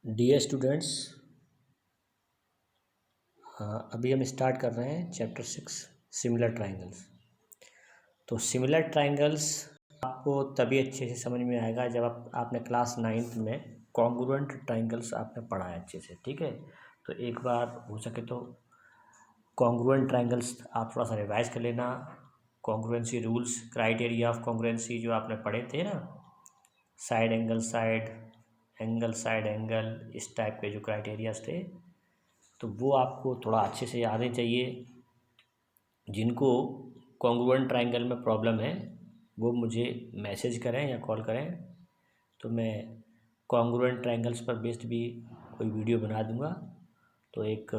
Dear students, अभी हम start कर रहे हैं चैप्टर 6 सिमिलर ट्राइंगल्स। तो सिमिलर ट्राइंगल्स आपको तभी अच्छे से समझ में आएगा जब आपने क्लास 9th में कॉन्ग्रुएंट ट्राइंगल्स आपने पढ़ा है अच्छे से। ठीक है, तो एक बार हो सके तो कॉन्ग्रुएंट ट्राइंगल्स आप थोड़ा सा रिवाइज कर लेना। Congruency rules, criteria of congruency जो आपने पढ़े थे ना, side angle side angle side angle, इस टाइप के जो क्राइटेरियाज थे, तो वो आपको थोड़ा अच्छे से आने चाहिए। जिनको कॉन्ग्रुएंट ट्राइंगल में प्रॉब्लम है वो मुझे मैसेज करें या कॉल करें, तो मैं कॉन्ग्रुएंट ट्राइंगल्स पर बेस्ड भी कोई वीडियो बना दूंगा। तो एक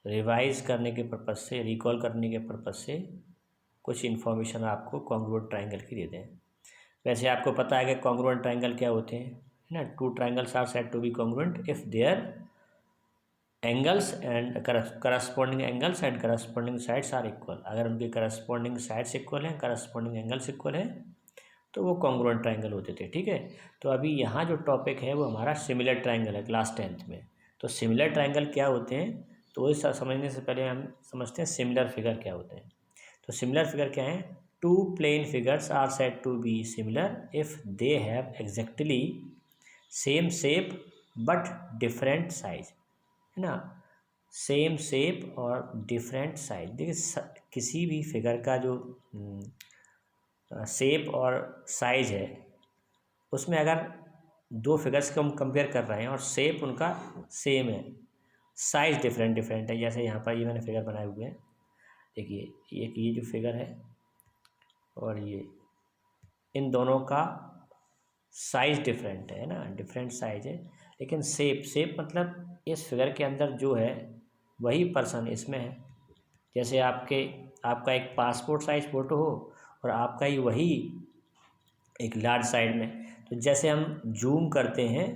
रिवाइज करने के पर्पज़ से, रिकॉल करने के पर्पज़ से कुछ इन्फॉर्मेशन आपको कॉन्ग्रुएंट ट्राइंगल की दे दें। वैसे आपको पता है कि कॉन्ग्रुएंट ट्राइंगल क्या होते हैं, है ना। Two triangles are said to be congruent if their angles and corresponding angles and corresponding sides are equal. अगर उनके करस्पॉन्डिंग साइड्स इक्वल हैं, करस्पॉन्डिंग एंगल्स इक्वल हैं, तो वो कॉन्ग्रुएंट ट्राइंगल होते थे। ठीक है, तो अभी यहाँ जो टॉपिक है वो हमारा सिमिलर ट्राइंगल है क्लास 10th में। तो सिमिलर ट्राइंगल क्या होते हैं, तो वो समझने से पहले हम समझते हैं सिमिलर फिगर क्या होते हैं। तो सिमिलर फिगर क्या है? Two plane figures are said to be similar if they have exactly same shape but different size, है ना। सेम शेप और डिफरेंट साइज। देखिए, किसी भी फिगर का जो शेप और साइज है, उसमें अगर दो फिगर्स को हम कंपेयर कर रहे हैं और शेप उनका सेम है, साइज डिफरेंट डिफरेंट है, जैसे यहाँ पर ये मैंने फिगर बनाए हुए हैं, देखिए एक ये जो फिगर है और ये, इन दोनों का साइज डिफरेंट है ना, डिफरेंट साइज है, लेकिन शेप मतलब इस फिगर के अंदर जो है वही पर्सन इसमें है। जैसे आपका एक पासपोर्ट साइज फ़ोटो हो और आपका ही वही एक लार्ज साइड में, तो जैसे हम जूम करते हैं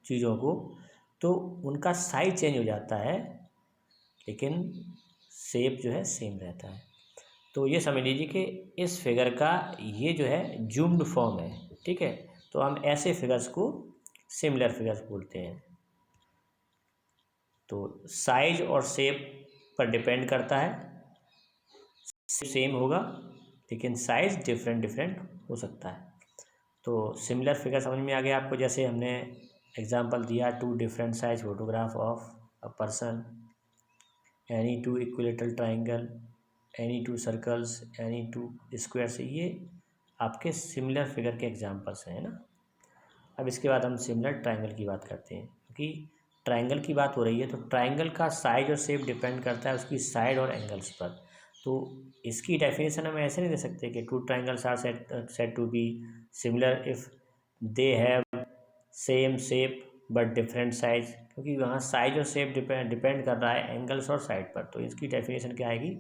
चीज़ों को तो उनका साइज चेंज हो जाता है, लेकिन शेप जो है सेम रहता है। तो ये समझ लीजिए कि इस फिगर का ये जो है जूम्ड फॉर्म है। ठीक है, तो हम ऐसे फिगर्स को सिमिलर फिगर्स बोलते हैं। तो साइज और शेप पर डिपेंड करता है, सेम होगा लेकिन साइज डिफरेंट डिफरेंट हो सकता है। तो सिमिलर फिगर समझ में आ गया आपको। जैसे हमने एग्जांपल दिया, two different size photograph of a person, any two equilateral triangle, any two circles, any two squares, ये आपके सिमिलर फिगर के एग्जांपल्स हैं ना। अब इसके बाद हम सिमिलर ट्राइंगल की बात करते हैं, क्योंकि ट्राइंगल की बात हो रही है तो ट्राइंगल का साइज और शेप डिपेंड करता है उसकी साइड और एंगल्स पर। तो इसकी डेफिनेशन हम ऐसे नहीं दे सकते कि two triangles are said to be similar if they have same shape but different size, क्योंकि वहाँ साइज और शेप डिपेंड कर रहा है एंगल्स और साइड पर। तो इसकी डेफिनेशन क्या आएगी?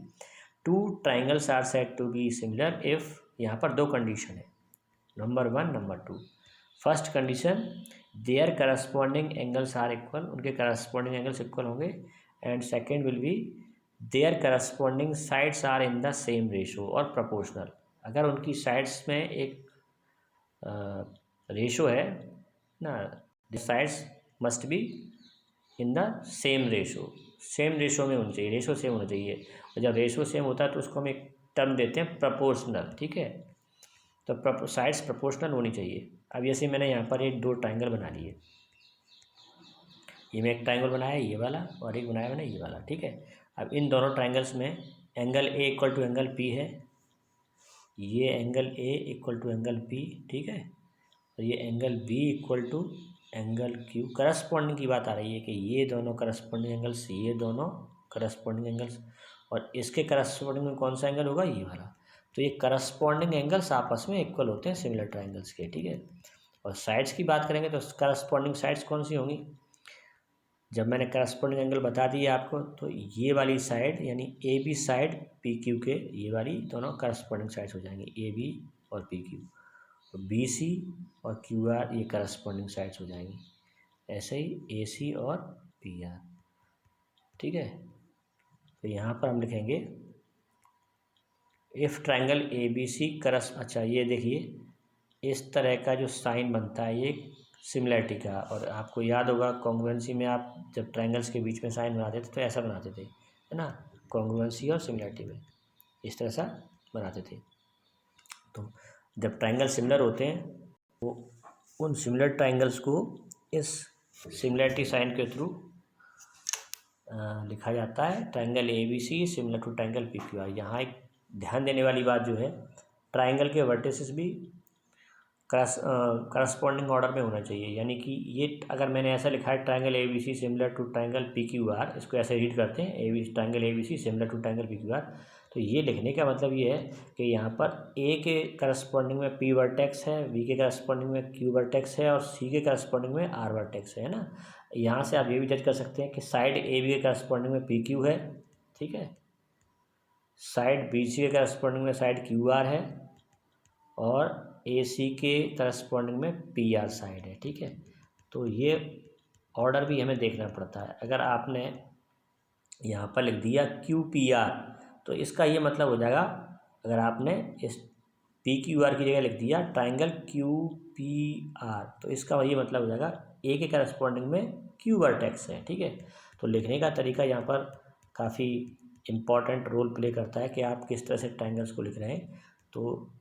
Two triangles are said to be similar if, यहाँ पर दो कंडीशन है, number 1 number 2। First condition, there corresponding angles are equal, उनके करस्पॉन्डिंग एंगल्स इक्वल होंगे। And second will be there corresponding sides are in the same ratio और proportional. अगर उनकी sides में एक रेशो है ना, the sides must be in the same ratio, same ratio में होनी चाहिए, रेशो सेम होना चाहिए। और जब रेशो सेम होता है तो उसको हम एक टर्म देते हैं प्रपोर्शनल। ठीक है, तो साइड्स प्रपोर्शनल होनी चाहिए। अब जैसे मैंने यहाँ पर एक दो ट्राइंगल बना लिए, ये मैं एक ट्राइंगल बनाया ये वाला और एक बनाया मैंने ये वाला। ठीक है, अब इन दोनों ट्राइंगल्स में angle A equal to angle P है, ये angle A equal to angle P, ठीक है, और ये angle B equal to angle Q. Corresponding की बात आ रही है कि ये दोनों करस्पॉन्डिंग एंगल्स, ये दोनों करस्पॉन्डिंग एंगल्स, और इसके करस्पॉन्डिंग में कौन सा एंगल होगा? ये वाला। तो ये करस्पॉन्डिंग एंगल्स आपस में इक्वल होते हैं सिमिलर ट्राइंगल्स के। ठीक है, और साइड्स की बात करेंगे तो करस्पॉन्डिंग साइड्स कौन सी होंगी? जब मैंने करस्पॉन्डिंग एंगल बता दिया आपको, तो ये वाली साइड यानी A B side P Q के, ये वाली दोनों करस्पॉन्डिंग साइड्स हो जाएंगी, ए बी और पी क्यू। तो बी सी और क्यू आर ये करस्पॉन्डिंग साइड्स हो जाएंगी, ऐसे ही ए सी और पी आर। ठीक है, तो यहाँ पर हम लिखेंगे if triangle A B C अच्छा ये देखिए, इस तरह का जो साइन बनता है ये सिमिलैरिटी का। और आपको याद होगा कॉन्ग्रुएंसी में आप जब ट्रायंगल्स के बीच में साइन बनाते थे तो ऐसा बनाते थे, है ना, कॉन्ग्रुएंसी और सिमिलैरिटी में इस तरह से बनाते थे। तो जब ट्रायंगल सिमिलर होते हैं तो उन सिमिलर ट्रायंगल्स को इस सिमिलैरिटी साइन के थ्रू लिखा जाता है। Triangle ABC similar to triangle PQR। यहाँ एक ध्यान देने वाली बात जो है, ट्रायंगल के वर्टिसेस भी करस्पॉन्डिंग ऑर्डर में होना चाहिए। यानी कि ये अगर मैंने ऐसा लिखा है triangle ABC similar to triangle PQR, इसको ऐसे रीड करते हैं triangle ABC similar to triangle PQR, तो ये लिखने का मतलब ये है कि यहाँ पर A के करस्पॉन्डिंग में P वर्टेक्स है, B के करस्पॉन्डिंग में Q वर्टेक्स है और C के करस्पॉन्डिंग में R वर्टेक्स है ना। यहाँ से आप ये भी जज कर सकते हैं कि साइड AB के करस्पॉन्डिंग में PQ है, ठीक है, साइड BC के करस्पॉन्डिंग में साइड QR है और AC के करस्पॉन्डिंग में PR साइड है, ठीक है। तो ये ऑर्डर भी हमें देखना पड़ता है। अगर आपने यहाँ पर लिख दिया QPR तो इसका ये मतलब हो जाएगा, अगर आपने इस PQR की जगह लिख दिया ट्रायंगल QPR तो इसका ये मतलब हो जाएगा A के करस्पॉन्डिंग में Q वर्टेक्स है, ठीक है। तो लिखने का तरीका यहाँ पर काफ़ी इम्पॉर्टेंट रोल प्ले करता है कि आप किस तरह से ट्रायंगल्स को लिख रहे हैं। तो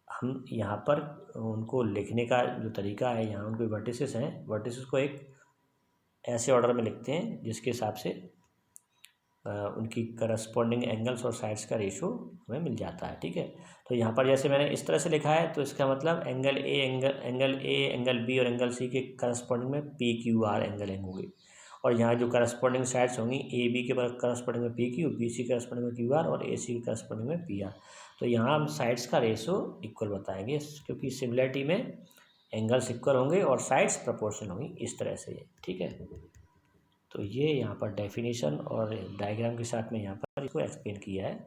हम यहाँ पर उनको लिखने का जो तरीका है, यहाँ उनके वर्टिसेस हैं, वर्टिसेस को एक ऐसे ऑर्डर में लिखते हैं जिसके हिसाब से उनकी करस्पॉन्डिंग एंगल्स और साइड्स का रेशो हमें मिल जाता है, ठीक है। तो यहाँ पर जैसे मैंने इस तरह से लिखा है तो इसका मतलब एंगल A एंगल B और एंगल C के करस्पॉन्डिंग में PQR एंगल होंगे। और यहाँ जो करस्पॉन्डिंग साइड्स होंगी AB के करस्पॉन्डिंग में PQ, BC के करस्पॉन्डिंग में QR और AC के करस्पॉन्डिंग में PR। तो यहाँ हम साइड्स का रेशो इक्वल बताएंगे क्योंकि सिमिलैरिटी में एंगल्स इक्वल होंगे और साइड्स प्रोपोर्शनल होंगी, इस तरह से, ठीक है। तो ये यहाँ पर डेफिनेशन और डायग्राम के साथ में यहाँ पर इसको एक्सप्लेन किया है।